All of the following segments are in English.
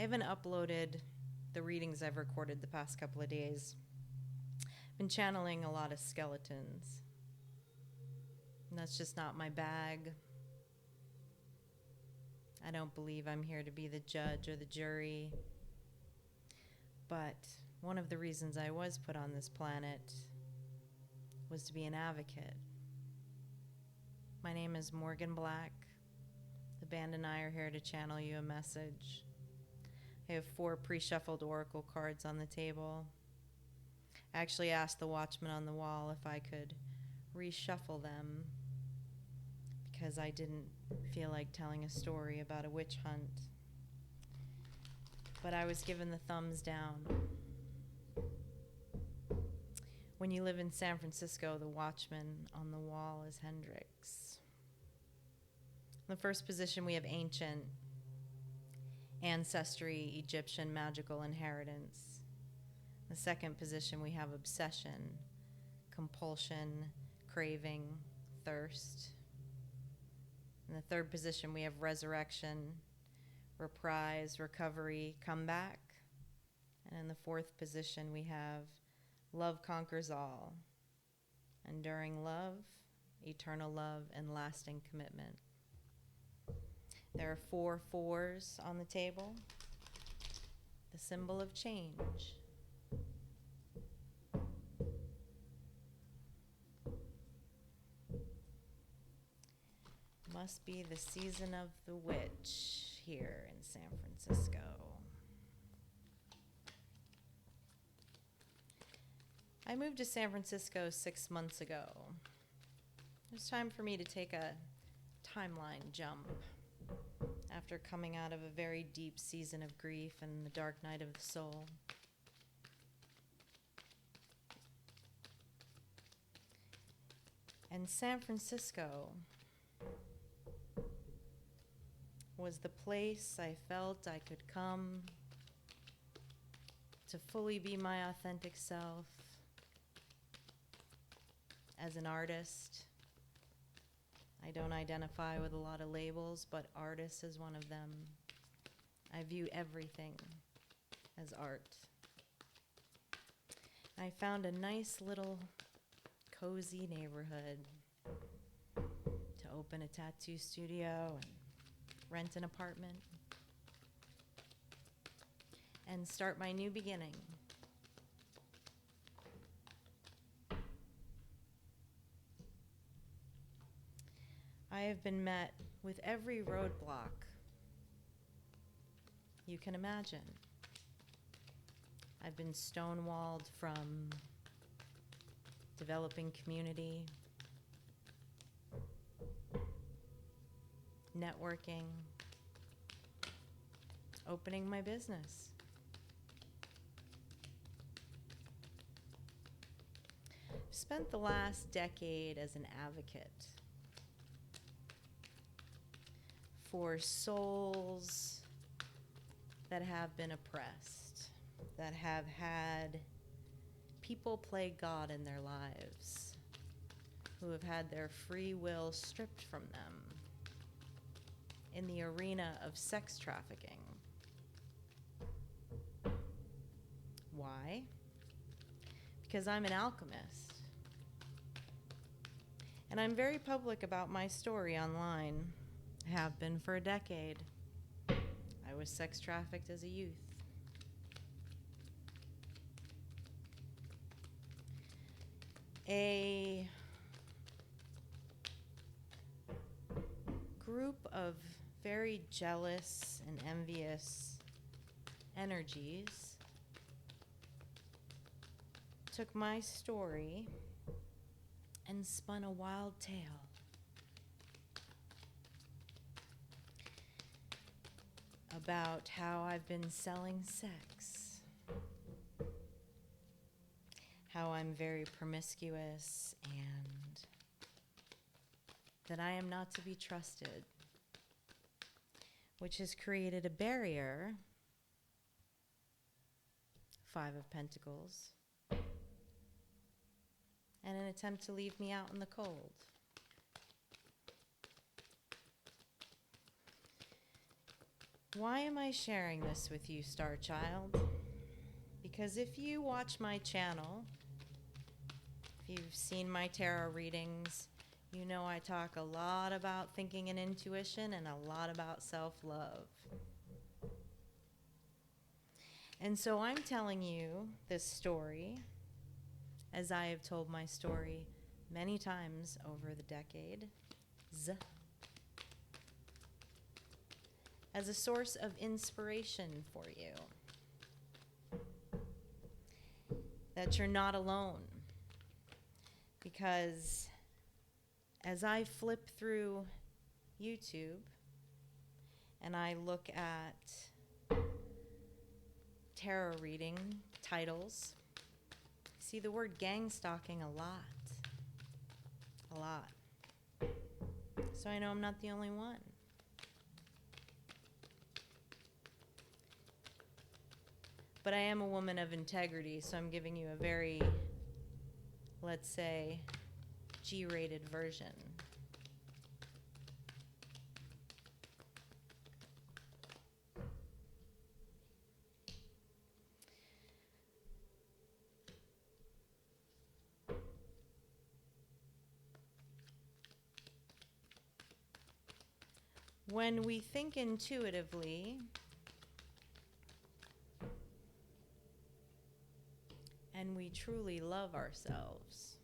I haven't uploaded the readings I've recorded the past couple of days. I've been channeling a lot of skeletons. And that's just not my bag. I don't believe I'm here to be the judge or the jury. But one of the reasons I was put on this planet was to be an advocate. My name is Morgan Black. The band and I are here to channel you a message. I have 4 pre-shuffled oracle cards on the table. I actually asked the Watchman on the wall if I could reshuffle them because I didn't feel like telling a story about a witch hunt. But I was given the thumbs down. When you live in San Francisco, the Watchman on the wall is Hendrix. In the first position, we have ancient, ancestry, Egyptian magical inheritance. In the second position, we have obsession, compulsion, craving, thirst. In the third position, we have resurrection, reprise, recovery, comeback. And in the fourth position, we have love conquers all, enduring love, eternal love, and lasting commitment. There are 4 4s on the table, the symbol of change. Must be the season of the witch here in San Francisco. I moved to San Francisco 6 months ago. It was time for me to take a timeline jump after coming out of a very deep season of grief and the dark night of the soul. And San Francisco was the place I felt I could come to fully be my authentic self as an artist. I don't identify with a lot of labels, but artist is one of them. I view everything as art. I found a nice little cozy neighborhood to open a tattoo studio and rent an apartment and start my new beginning. I have been met with every roadblock you can imagine. I've been stonewalled from developing community, networking, opening my business. I've spent the last decade as an advocate for souls that have been oppressed, that have had people play God in their lives, who have had their free will stripped from them in the arena of sex trafficking. Why? Because I'm an alchemist. And I'm very public about my story online. I have been for a decade. I was sex trafficked as a youth. A group of very jealous and envious energies took my story and spun a wild tale. About how I've been selling sex, how I'm very promiscuous, and that I am not to be trusted, which has created a barrier, 5 of Pentacles, and an attempt to leave me out in the cold. Why am I sharing this with you, Star Child? Because if you watch my channel, if you've seen my tarot readings, you know I talk a lot about thinking and intuition and a lot about self-love. And so I'm telling you this story, as I have told my story many times over the decades, as a source of inspiration for you. That you're not alone. Because as I flip through YouTube and I look at tarot reading titles, I see the word gang stalking a lot. A lot. So I know I'm not the only one. But I am a woman of integrity, so I'm giving you a very, let's say, G-rated version. When we think intuitively, and we truly love ourselves,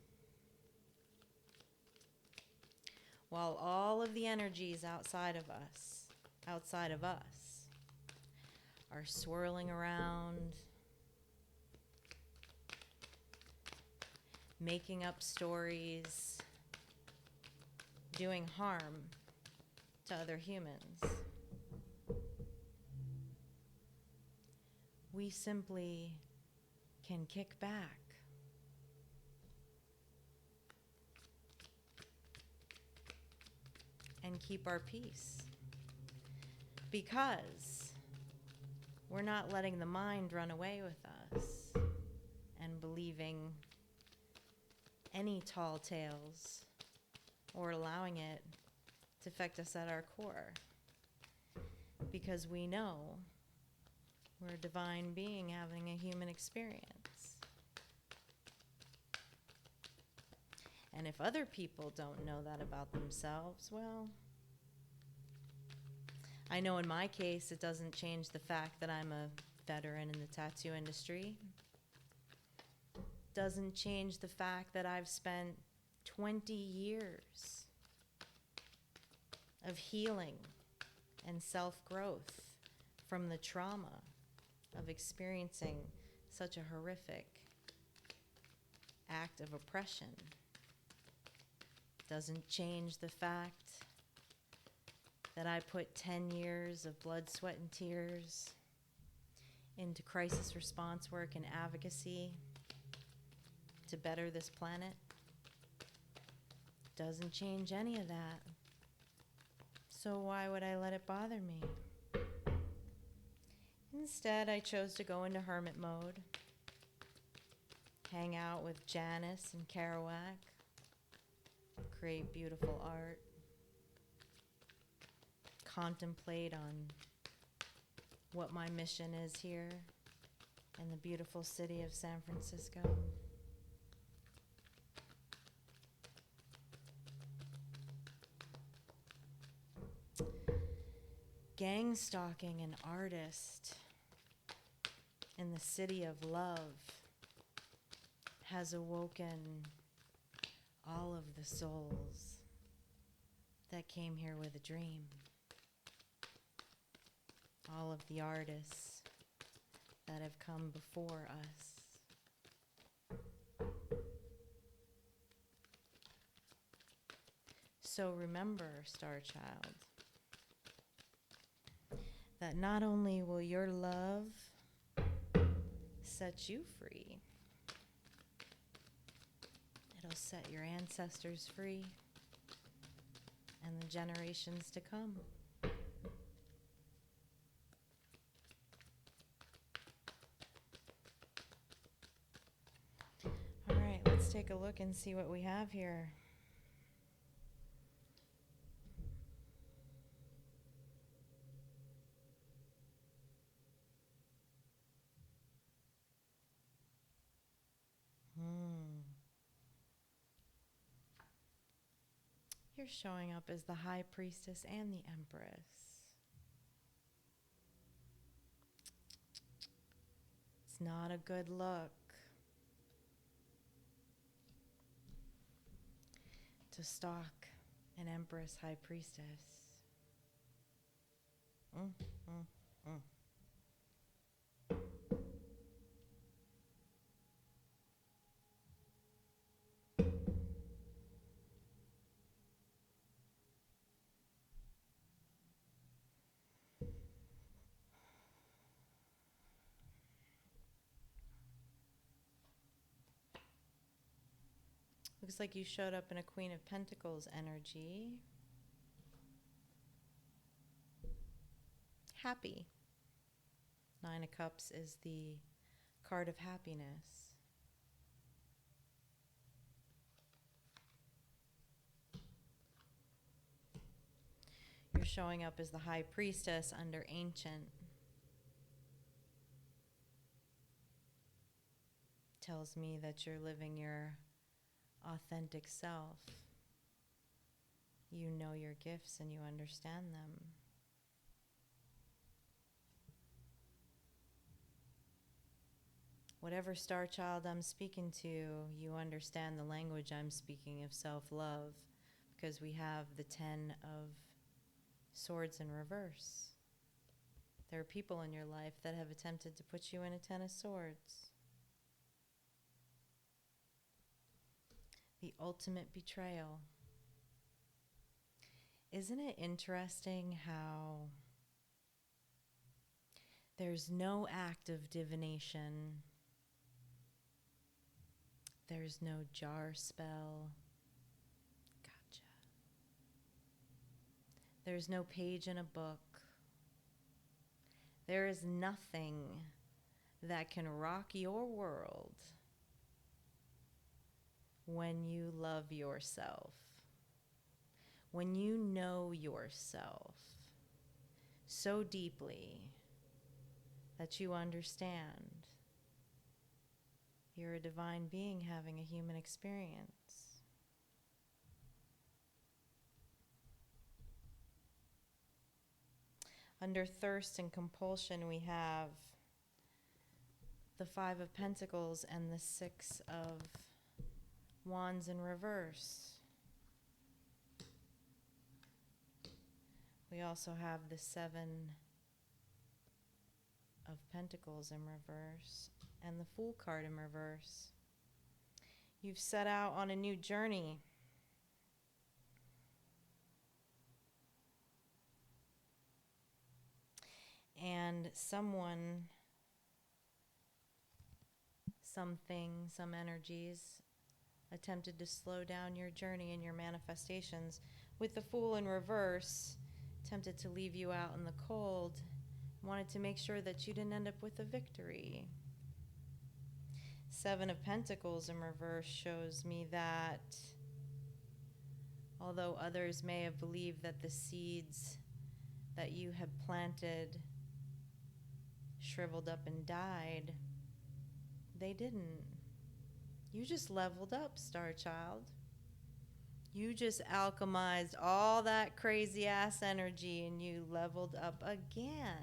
while all of the energies outside of us, are swirling around, making up stories, doing harm to other humans, we simply can kick back and keep our peace, because we're not letting the mind run away with us and believing any tall tales or allowing it to affect us at our core, because we know we're a divine being having a human experience. And if other people don't know that about themselves, well, I know in my case it doesn't change the fact that I'm a veteran in the tattoo industry. Doesn't change the fact that I've spent 20 years of healing and self-growth from the trauma of experiencing such a horrific act of oppression. Doesn't change the fact that I put 10 years of blood, sweat, and tears into crisis response work and advocacy to better this planet. Doesn't change any of that. So why would I let it bother me? Instead, I chose to go into hermit mode, hang out with Janice and Kerouac, create beautiful art, contemplate on what my mission is here in the beautiful city of San Francisco. Gang stalking an artist in the city of love has awoken all of the souls that came here with a dream. All of the artists that have come before us. So remember, Star Child, that not only will your love set you free, it'll set your ancestors free and the generations to come. All right, let's take a look and see what we have here. You're showing up as the High Priestess and the Empress. It's not a good look to stalk an Empress High Priestess. Mm, mm, mm. Looks like you showed up in a Queen of Pentacles energy. Happy. Nine of Cups is the card of happiness. You're showing up as the High Priestess under Ancient. Tells me that you're living your authentic self. You know your gifts and you understand them. Whatever star child I'm speaking to, you understand the language I'm speaking of self-love, because we have the 10 of Swords in reverse. There are people in your life that have attempted to put you in a 10 of Swords. The ultimate betrayal. Isn't it interesting how there's no act of divination, there's no jar spell, gotcha. There's no page in a book. There is nothing that can rock your world when you love yourself, when you know yourself so deeply that you understand you're a divine being having a human experience. Under thirst and compulsion, we have the 5 of Pentacles and the 6 of Wands in reverse. We also have the 7 of Pentacles in reverse and the Fool card in reverse. You've set out on a new journey. And someone, something, some energies attempted to slow down your journey and your manifestations. With the Fool in reverse, tempted to leave you out in the cold, wanted to make sure that you didn't end up with a victory. 7 of Pentacles in reverse shows me that although others may have believed that the seeds that you had planted shriveled up and died, they didn't. You just leveled up, Star Child. You just alchemized all that crazy ass energy and you leveled up again.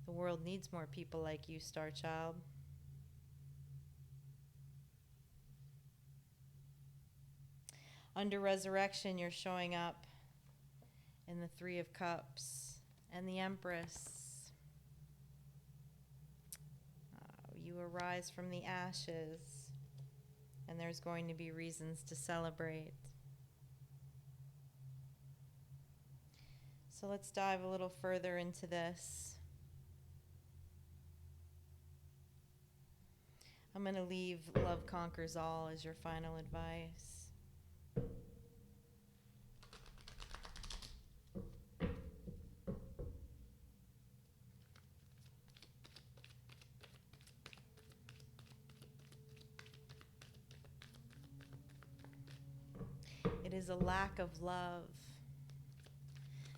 The world needs more people like you, Star Child. Under Resurrection, you're showing up in the 3 of Cups and the Empress. You arise from the ashes, and there's going to be reasons to celebrate. So let's dive a little further into this. I'm going to leave love conquers all as your final advice. It is a lack of love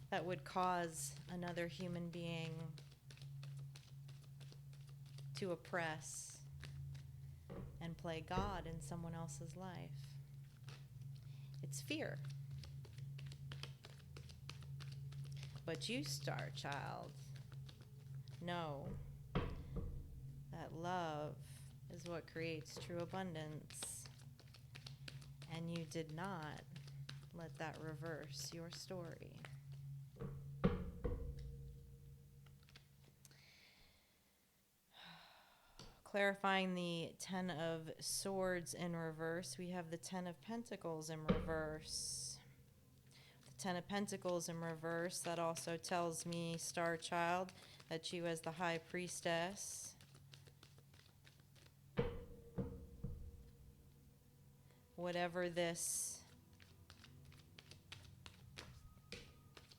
that would cause another human being to oppress, and play God in someone else's life. It's fear. But you, star child, know that love is what creates true abundance. And you did not let that reverse your story. Clarifying the Ten of Swords in reverse, we have the Ten of Pentacles in reverse. The Ten of Pentacles in reverse, that also tells me, star child, that you as the High Priestess, whatever this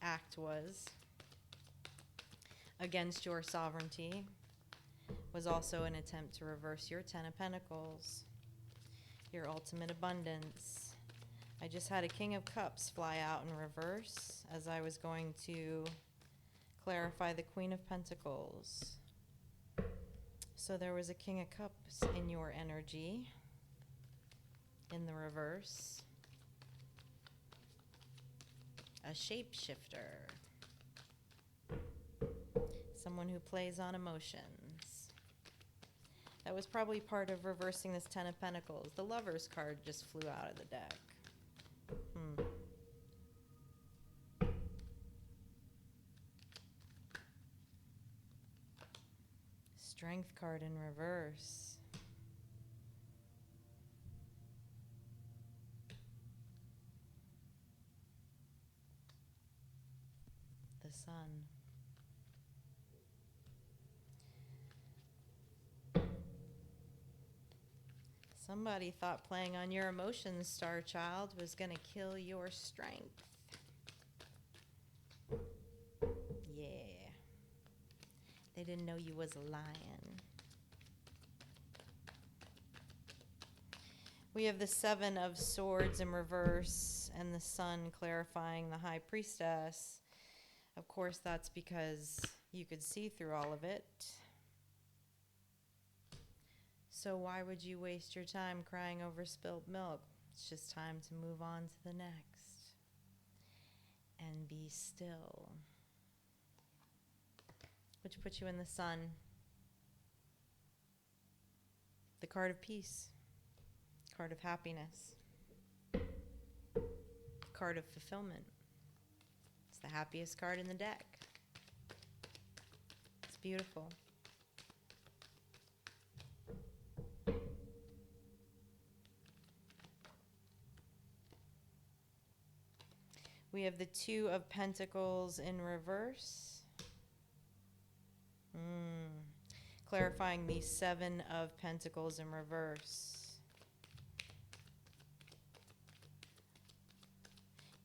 act was against your sovereignty, was also an attempt to reverse your Ten of Pentacles, your ultimate abundance. I just had a King of Cups fly out in reverse as I was going to clarify the Queen of Pentacles. So there was a King of Cups in your energy in the reverse. A shapeshifter. Someone who plays on emotions. That was probably part of reversing this Ten of Pentacles. The Lover's card just flew out of the deck. Strength card in reverse. The Sun. Somebody thought playing on your emotions, star child, was going to kill your strength. Yeah. They didn't know you was a lion. We have the Seven of Swords in reverse and the Sun clarifying the High Priestess. Of course, that's because you could see through all of it. So why would you waste your time crying over spilled milk? It's just time to move on to the next. And be still. Which puts you in the Sun. The card of peace. Card of happiness. Card of fulfillment. It's the happiest card in the deck. It's beautiful. We have the Two of Pentacles in reverse. Clarifying the Seven of Pentacles in reverse.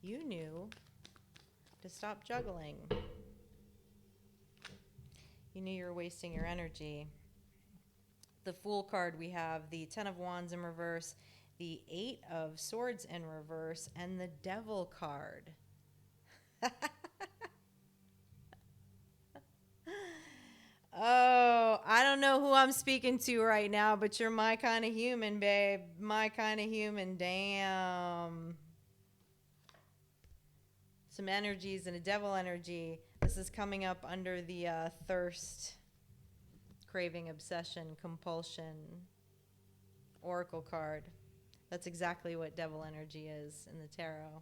You knew to stop juggling. You knew you were wasting your energy. The Fool card, we have the Ten of Wands in reverse, the Eight of Swords in reverse, and the Devil card. Oh, I don't know who I'm speaking to right now, but you're my kind of human, babe. My kind of human. Damn. Some energies and a devil energy. This is coming up under the thirst, craving, obsession, compulsion, oracle card. That's exactly what devil energy is in the tarot.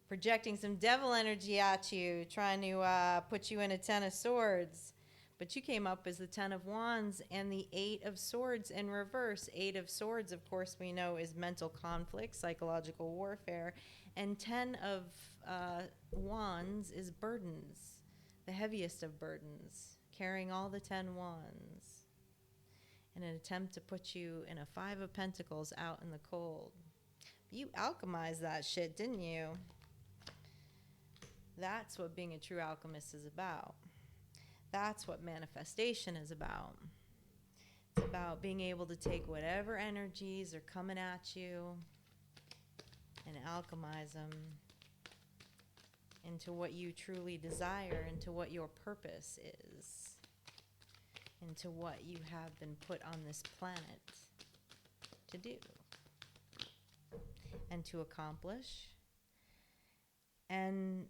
Projecting some devil energy at you, trying to put you in a Ten of Swords. But you came up as the Ten of Wands and the Eight of Swords in reverse. Eight of Swords, of course, we know is mental conflict, psychological warfare. And Ten of Wands is burdens, the heaviest of burdens, carrying all the 10 wands in an attempt to put you in a Five of Pentacles out in the cold. You alchemized that shit, didn't you? That's what being a true alchemist is about. That's what manifestation is about. It's about being able to take whatever energies are coming at you and alchemize them into what you truly desire, into what your purpose is. into what you have been put on this planet to do and to accomplish and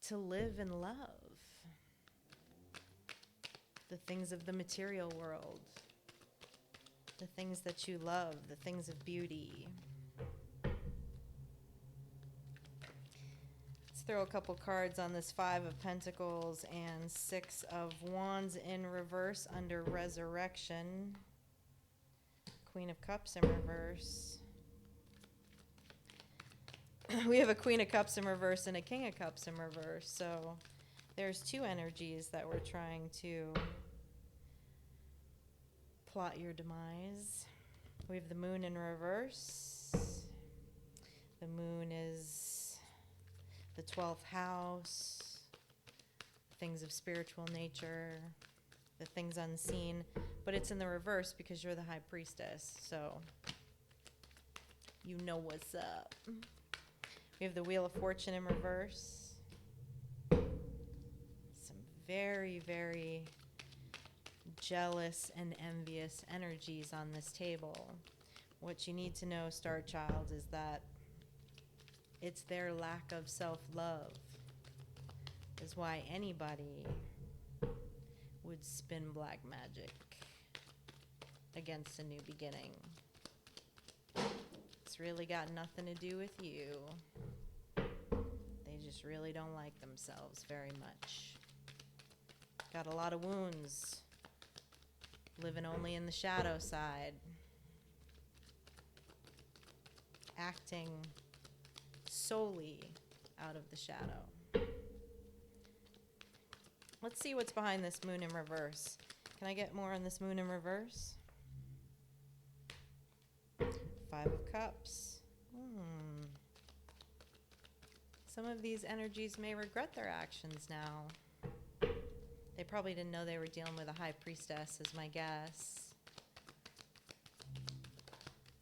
to live and love the things of the material world, the things that you love, the things of beauty. Let's throw a couple cards on this Five of Pentacles and Six of Wands in reverse under Resurrection. Queen of Cups in reverse. We have a Queen of Cups in reverse and a King of Cups in reverse. So there's two energies that we're trying to plot your demise. We have the Moon in reverse. The Moon is the 12th house, things of spiritual nature, the things unseen, but it's in the reverse because you're the High Priestess, so you know what's up. We have the Wheel of Fortune in reverse. Some very, very jealous and envious energies on this table. What you need to know, Star Child, is that it's their lack of self-love is why anybody would spin black magic against a new beginning. It's really got nothing to do with you. They just really don't like themselves very much. Got a lot of wounds. Living only in the shadow side. Acting solely out of the shadow. Let's see what's behind this Moon in reverse. Can I get more on this Moon in reverse? Five of Cups. Some of these energies may regret their actions now. They probably didn't know they were dealing with a High Priestess, is my guess.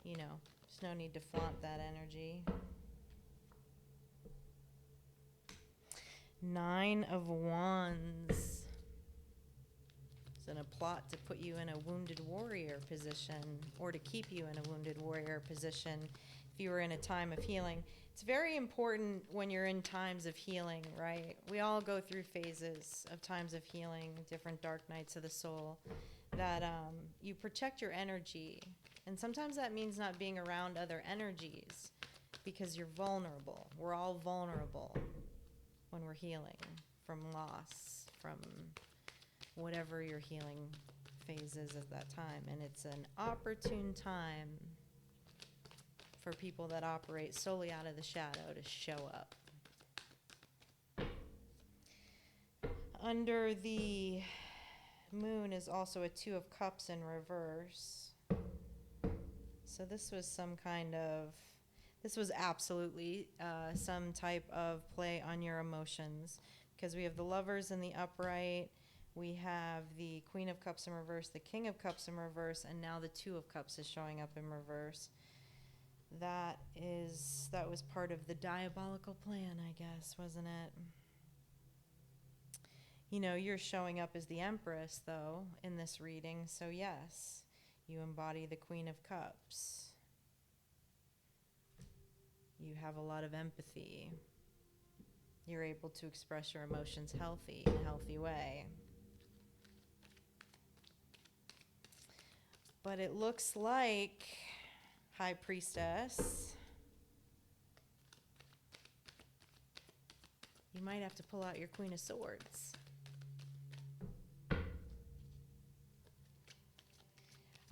You know, there's no need to flaunt that energy. Nine of Wands. It's in a plot to put you in a wounded warrior position, or to keep you in a wounded warrior position if you were in a time of healing. It's very important when you're in times of healing, right? We all go through phases of times of healing, different dark nights of the soul, that you protect your energy. And sometimes that means not being around other energies because you're vulnerable. We're all vulnerable when we're healing from loss, from whatever your healing phase is at that time. And it's an opportune time for people that operate solely out of the shadow to show up. Under the Moon is also a Two of Cups in reverse. So this was absolutely some type of play on your emotions, because we have the Lovers in the upright, we have the Queen of Cups in reverse, the King of Cups in reverse, and now the Two of Cups is showing up in reverse. That was part of the diabolical plan, I guess, wasn't it? You know, you're showing up as the Empress, though, in this reading, so yes, you embody the Queen of Cups. You have a lot of empathy. You're able to express your emotions in a healthy way. But it looks like, High Priestess, you might have to pull out your Queen of Swords.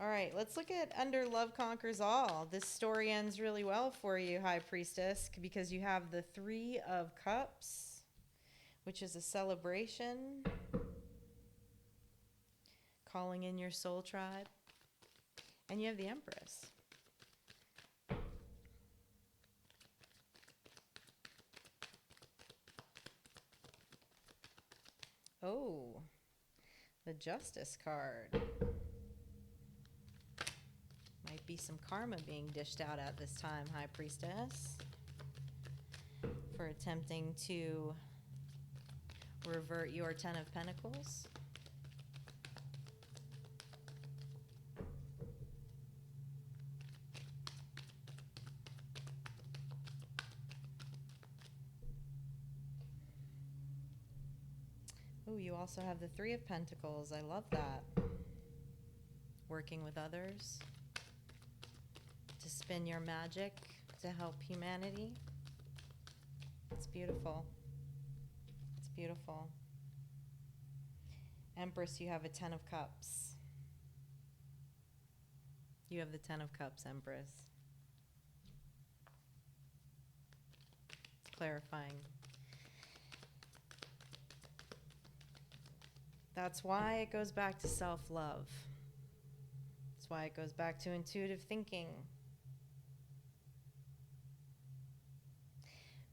All right, let's look at under Love Conquers All. This story ends really well for you, High Priestess, because you have the Three of Cups, which is a celebration, calling in your soul tribe, and you have the Empress. Oh, the Justice card. Might be some karma being dished out at this time, High Priestess, for attempting to revert your Ten of Pentacles. Ooh, you also have the Three of Pentacles. I love that. Working with others to spin your magic to help humanity. It's beautiful. It's beautiful. Empress, you have a Ten of Cups. You have the Ten of Cups, Empress. It's clarifying. That's why it goes back to self-love. That's why it goes back to intuitive thinking.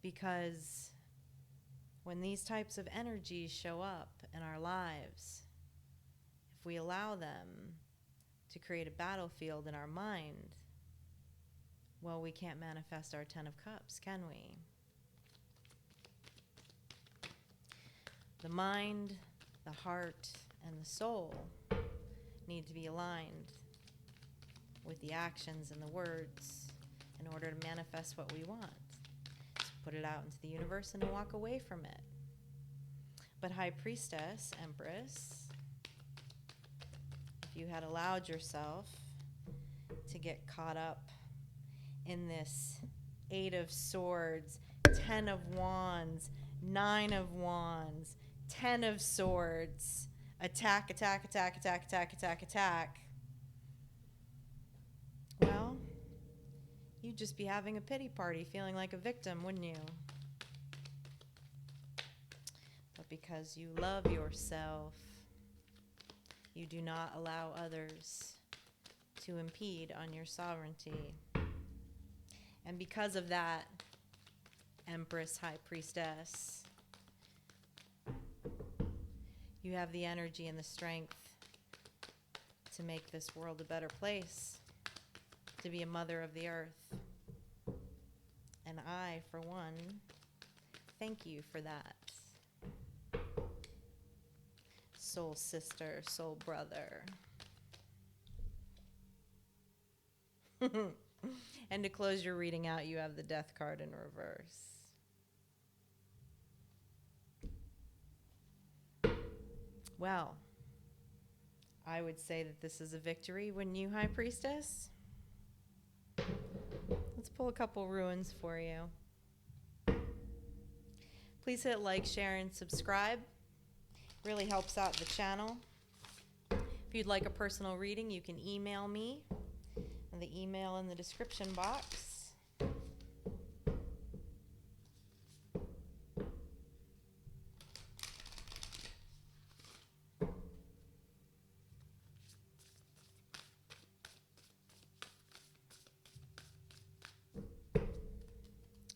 Because when these types of energies show up in our lives, if we allow them to create a battlefield in our mind, well, we can't manifest our Ten of Cups, can we? The mind, the heart, and the soul need to be aligned with the actions and the words in order to manifest what we want. To put it out into the universe and to walk away from it. But High Priestess, Empress, if you had allowed yourself to get caught up in this Eight of Swords, Ten of Wands, Nine of Wands, Ten of Swords, attack, attack, attack, attack, attack, attack, attack, well, you'd just be having a pity party, feeling like a victim, wouldn't you? But because you love yourself, you do not allow others to impede on your sovereignty. And because of that, Empress, High Priestess, you have the energy and the strength to make this world a better place, to be a mother of the earth. And I, for one, thank you for that. Soul sister, soul brother. And to close your reading out, you have the Death card in reverse. Well, I would say that this is a victory, wouldn't you, High Priestess? Let's pull a couple runes for you. Please hit like, share, and subscribe. Really helps out the channel. If you'd like a personal reading, you can email me. And the email in the description box.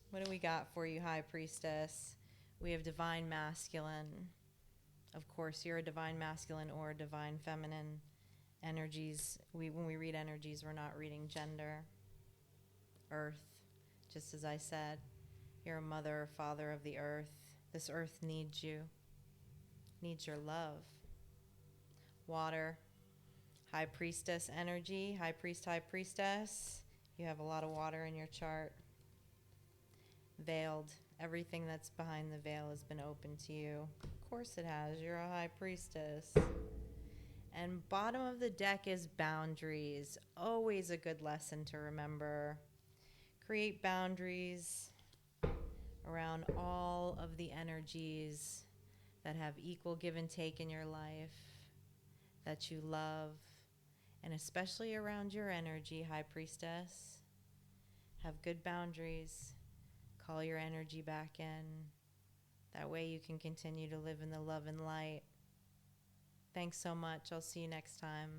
What do we got for you, High Priestess? We have Divine Masculine. Of course, you're a Divine Masculine or a Divine Feminine. Energies, when we read energies, we're not reading gender. Earth, just as I said, you're a mother or father of the earth. This earth needs you, needs your love. Water, High Priestess energy, High Priest, High Priestess. You have a lot of water in your chart. Veiled, everything that's behind the veil has been open to you. Of course it has, you're a High Priestess. And bottom of the deck is boundaries. Always a good lesson to remember. Create boundaries around all of the energies that have equal give and take in your life, that you love, and especially around your energy, High Priestess. Have good boundaries. Call your energy back in. That way you can continue to live in the love and light. Thanks so much. I'll see you next time.